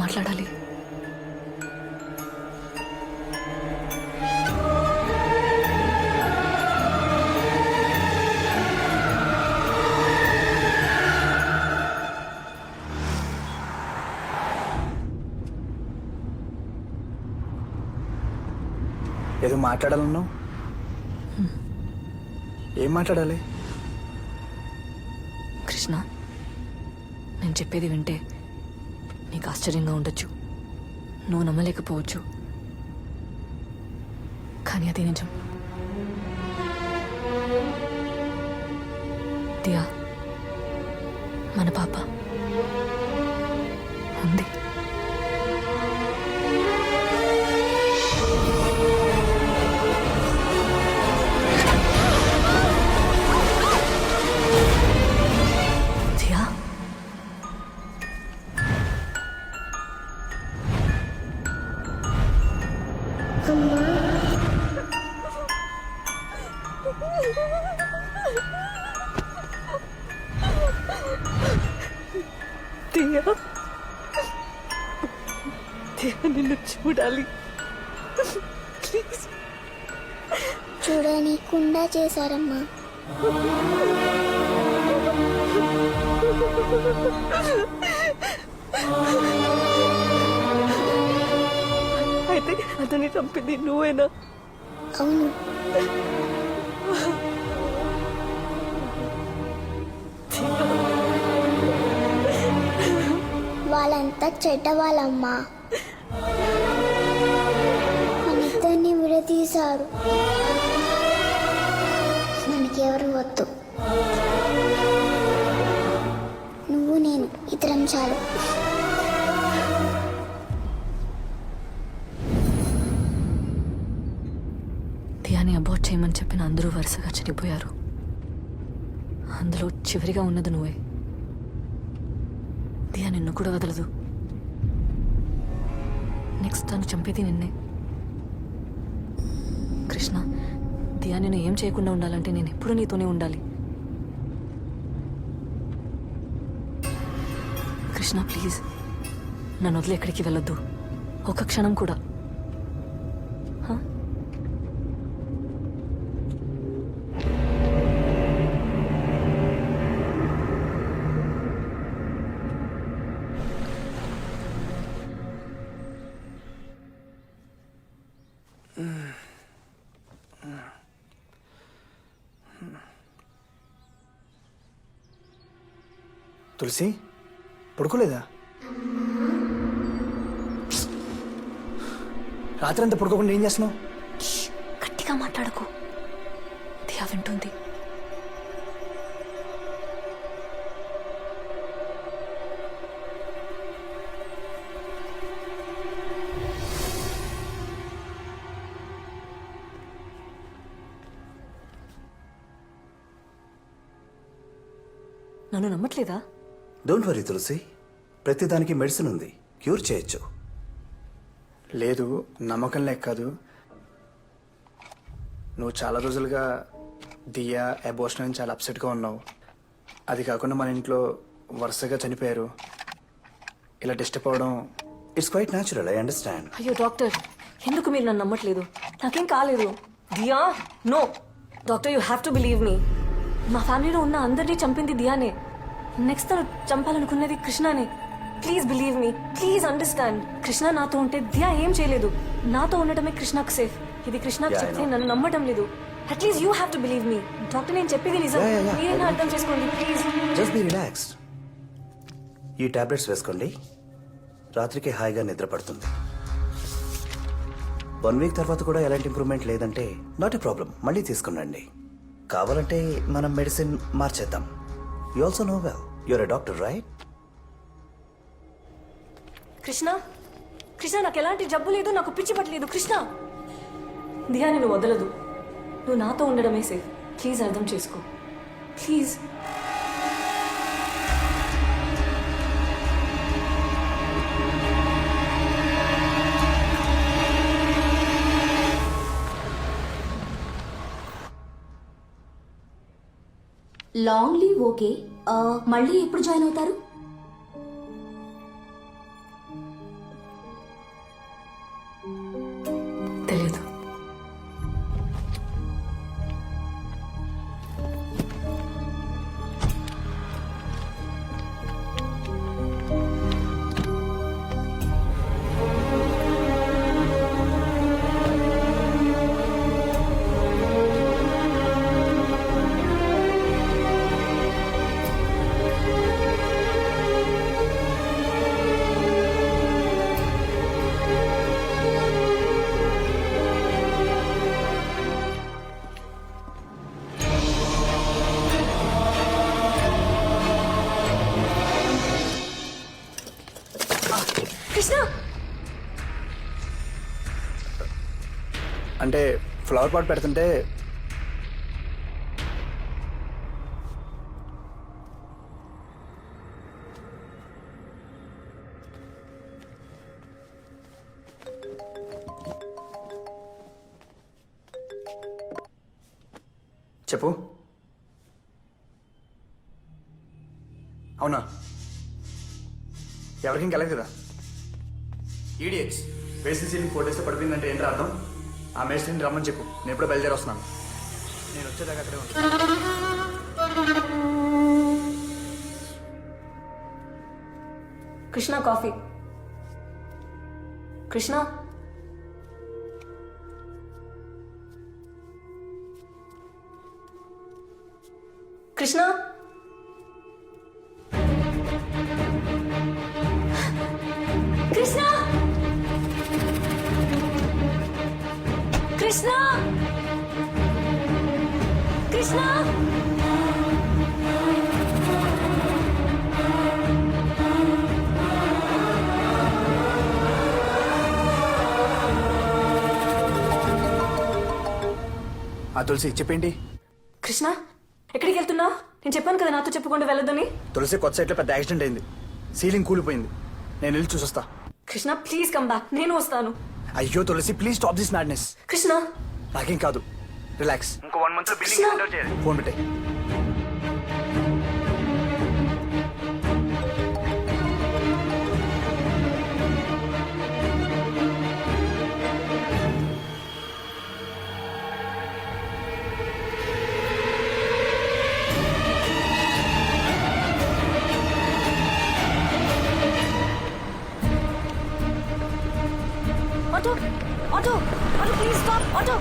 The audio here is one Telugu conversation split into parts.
మాట్లాడాలి. ఏదో మాట్లాడాలన్నావు. ఏం మాట్లాడాలి? కృష్ణ, నేను చెప్పేది వింటే నీకు ఆశ్చర్యంగా ఉండొచ్చు, నువ్వు నమ్మలేకపోవచ్చు, కానీ అది నిజం. దియా మన పాప ఉంది. దియా, దియా, దియా, నిన్ను చూడాలి. ప్లీజ్. చూడనీకుండా చేశారమ్మా. అయితే అతన్ని చంపింది నువ్వేనా? అవును, వాళ్ళంతా చెడ్డవాళ్ళమ్మా. మనిద్దరిని విడదీశారు. మనకెవరు వద్దు. నువ్వు నేను ఇద్దరం చాలు. దియాని అబార్ట్ చేయమని చెప్పిన అందరూ వరుసగా చనిపోయారు. అందులో చివరిగా ఉన్నది నువ్వే. దియా నిన్ను కూడా వదలదు. నెక్స్ట్ తను చంపేది నిన్నే. కృష్ణ, దియా నేను ఏం చేయకుండా ఉండాలంటే నేను ఎప్పుడు నీతోనే ఉండాలి. కృష్ణ ప్లీజ్, నన్ను వదిలి ఎక్కడికి వెళ్ళొద్దు, ఒక క్షణం కూడా. హ? తులసి పడుకోలేదా? రాత్రి అంతా పడుకోకుండా ఏం చేస్తున్నావు? గట్టిగా మాట్లాడకు, దియా వింటుంది. నన్ను నమ్మట్లేదా? డోంట్ వరీ తులసి, ప్రతిదానికి మెడిసిన్ ఉంది, క్యూర్ చేయొచ్చు. లేదు, నమ్మకం లేక కాదు. నువ్వు చాలా రోజులుగా దియా అబోర్షన్ అని చాలా అప్సెట్గా ఉన్నావు. అది కాకుండా మన ఇంట్లో వరుసగా చనిపోయారు. ఇలా డిస్టర్బ్ అవ్వడం it's quite natural, I understand. అయ్యో డాక్టర్, ఎందుకు మీరు నన్ను నమ్మట్లేదు? నాకేం కాలేదు. Diya, no doctor, you have to believe me. మా ఫ్యామిలీలో ఉన్న అందరినీ చంపింది దియానే. నెక్స్ట్ తను చంపాలనుకున్నది కృష్ణనే. Please believe me, please understand. Krishna నాతో ఉంటే దియా ఏం చేయలేదు. నాతో ఉండటమే కృష్ణకు సేఫ్. ఇది కృష్ణకు చెప్తే నన్ను నమ్మటం లేదు. At least you have to believe me. Doctor, నేను చెప్పేది నిజం. మీరైనా అర్థం చేసుకోండి ప్లీజ్. Just be relaxed. ఈ టాబ్లెట్స్ వేసుకోండి, రాత్రికి హాయిగా నిద్ర పడుతుంది. 1 వీక్ తర్వాత కూడా ఎలాంటి ఇంప్రూవ్మెంట్ లేదంటే నాట్ ఎ ప్రాబ్లం, మళ్ళీ తీసుకునండి. కావాలంటే మనం మెడిసిన్ మార్చేద్దాం. You also know well, your a doctor right? Krishna, Krishna, నాకు ఎలాంటి జబ్బు లేదు, నాకు పిచ్చి పట్టలేదు. కృష్ణ, దియా నిన్ను వదలదు. నువ్వు నాతో ఉండడమే సేఫ్. ప్లీజ్ అర్థం చేసుకో, ప్లీజ్. లాంగ్ లీవ్ ఓకే, మళ్ళీ ఎప్పుడు జాయిన్ అవుతారు? తెలీదు. కృష్ణ, అంటే ఫ్లవర్ పాట్ పెడుతుంటే చెప్పు. అవునా? ఎవరికి ఇంకెళ్ళదు కదా. ఈడియట్స్, వేసిన సీలింగ్ 4 days పడిపోయిందంటే ఏంటి అర్థం? ఆ మేస్త్రిని రమ్మని చెప్పు, నేను ఎప్పుడో బయలుదేరి వస్తున్నాను. నేను వచ్చేదాకా అక్కడే ఉంటాను. కృష్ణ కాఫీ. కృష్ణ, కృష్ణ, కృష్ణ, కృష్ణ, కృష్ణ. ఆ తులసి చెప్పేంటి? కృష్ణ, ఎక్కడికి వెళ్తున్నావు? నేను చెప్పాను కదా నాతో చెప్పకుండా వెళ్ళొద్దని. తులసి కొత్త సైట్లో పెద్ద యాక్సిడెంట్ అయింది. సీలింగ్ కూలిపోయింది. నేను వెళ్ళి చూసొస్తా. కృష్ణ ప్లీజ్ కమ్ బ్యాక్, నేను వస్తాను. అయ్యో Tulasi please stop this madness. Krishna, నాకేం కాదు, రిలాక్స్. ఇంకో 1 month బిల్డింగ్ ఫోన్ పెట్టే. Auto, auto, auto please stop. Auto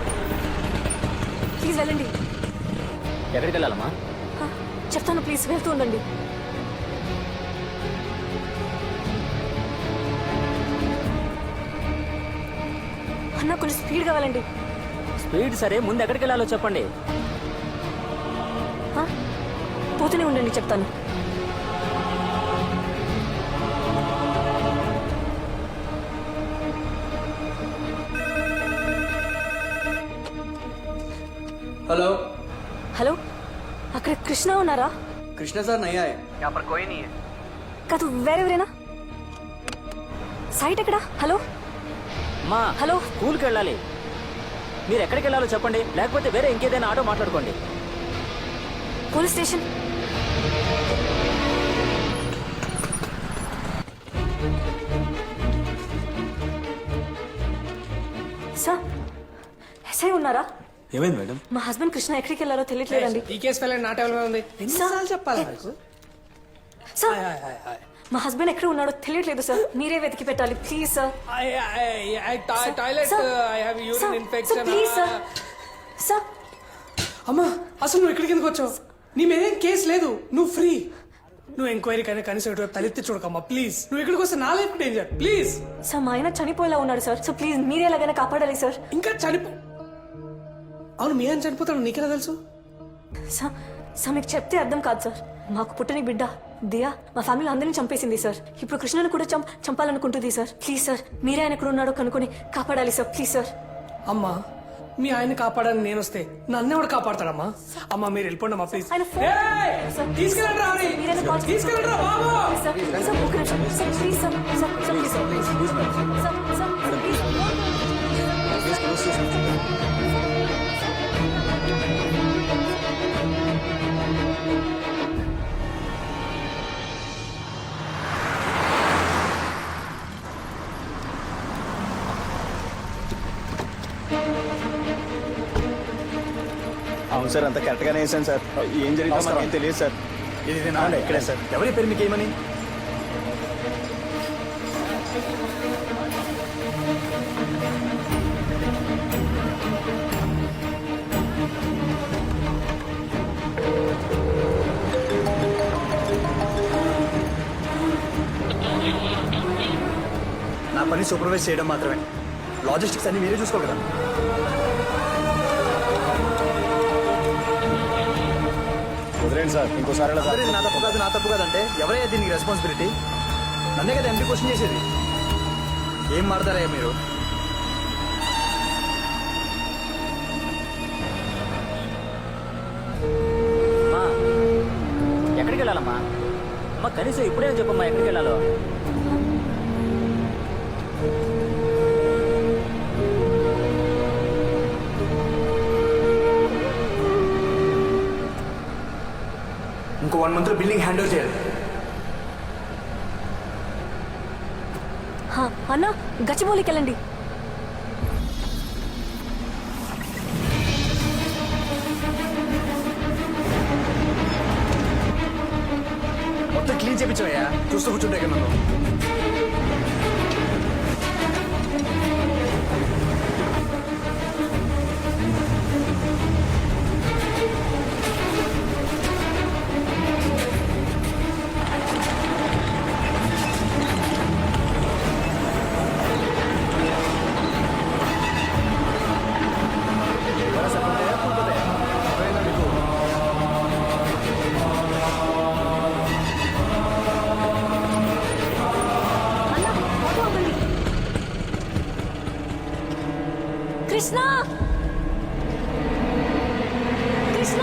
please వెళ్ళండి. ఎక్కడికి వెళ్ళాలమ్మా? చెప్తాను ప్లీజ్, వెళ్తూ ఉండండి. అన్న కొంచెం స్పీడ్గా వెళ్ళండి. స్పీడ్ సరే, ముందు ఎక్కడికి వెళ్ళాలో చెప్పండి. పోతూనే ఉండండి, చెప్తాను. हेलो హలో, అక్కడ కృష్ణ ఉన్నారా? कृष्णा सर नहीं आए यहाँ पर कोई नहीं है కాదు, వేరెవరేనా? సైట్ ఎక్కడా? హలో మా హలో, స్కూల్కి వెళ్ళాలి. మీరు ఎక్కడికి వెళ్ళాలో చెప్పండి, లేకపోతే వేరే ఇంకేదైనా ఆటో మాట్లాడుకోండి. Police station. సార్, ఎస్ఐ ఉన్నారా? ఏమైంది మేడం? మా హస్బెండ్ కృష్ణ ఎక్కడికి వెళ్ళారో తెలియట్లేదండి. ఈ కేసు ఫైల్ నా టేబుల్ మీద ఉంది. ఎన్నిసార్లు చెప్పాలి నాకు? సార్, మా హస్బెండ్ ఎక్కడ ఉన్నాడో తెలియట్లేదు సార్, మీరే వెతికి పెట్టాలి please sir. Toilet I have urine infection. Please sir. Sir, అమ్మా అసలు నువ్వు ఇక్కడికి ఎందుకు వచ్చావు? నీ మీదేం కేసు లేదు, నువ్వు ఫ్రీ. నువ్వు ఎంక్వైరీ కైనా కనీసం ఇటు తలెత్తి చూడకమ్మా ప్లీజ్. నువ్వు ఇక్కడికి వస్తే నా లైఫ్ డేంజర్ ప్లీజ్. సార్ మా ఆయన చనిపోయేలా ఉన్నాడు సార్, సో ప్లీజ్ మీరే ఎలాగైనా కాపాడాలి సార్. ఇంకా అవును మీ ఆయన చనిపోతాడు నీకెలా తెలుసు? సార్, సార్ మీకు చెప్తే అర్థం కాదు సార్. మాకు పుట్టని బిడ్డ దియా మా ఫ్యామిలీ అందరినీ చంపేసింది సార్. ఇప్పుడు కృష్ణను కూడా చంపాలనుకుంటుంది సార్. ప్లీజ్ సార్, మీరే ఆయన ఎక్కడ ఉన్నాడో కనుక్కొని కాపాడాలి సార్ ప్లీజ్ సార్. అమ్మా మీ ఆయన కాపాడని నేను వస్తే నన్ను ఎవడు కాపాడతాడమ్మా? అమ్మా మీరు వెళ్ళిపోండి అమ్మా ప్లీజ్. ఆయన ఫోన్ సార్, తీసుకెళ్ళండి రా మీరైనా కాల్ చేసి- తీసుకెళ్ళండి రా బాబు. సార్, సార్, ఒక నిమిషం sir, please sir, sir, sir, please sir, sir, sir, please. అవును సార్ అంత కరెక్ట్గానే వేసాను సార్ ఏం జరిగిందో మనకేం తెలియదు సార్ ఇది నా ఇక్కడే సార్ ఎవరి పేరు మీకు ఏమని? నా పని సూపర్వైజ్ చేయడం మాత్రమే. లాజిస్టిక్స్ అన్ని మీరే చూసుకోగలరా? వదిలేండి సార్ ఇంకోసారి ఇలా అందరిది నా తప్పు కాదంటే ఎవరయ్యా దీనికి రెస్పాన్సిబిలిటీ? నన్నే కదా ఎంపీ క్వశ్చన్ చేసేది. ఏం మాడతారయ్యా మీరు? అమ్మా ఎక్కడికి వెళ్ళాలమ్మా? అమ్మ కనీసం ఇప్పుడేనా చెప్పమ్మా ఎక్కడికి వెళ్ళాలో? ఇంకో 1 month లో బిల్డింగ్ హ్యాండ్ ఓవర్ చేయాలి. హా, అన్న గచ్చిబౌలికి వెళ్ళండి. మొత్తం క్లీన్ చేయించావయ్యా. చూస్తూ కూర్చుంటే కదా నన్ను. అన్న ఆటో ఆగండి. కృష్ణ కృష్ణ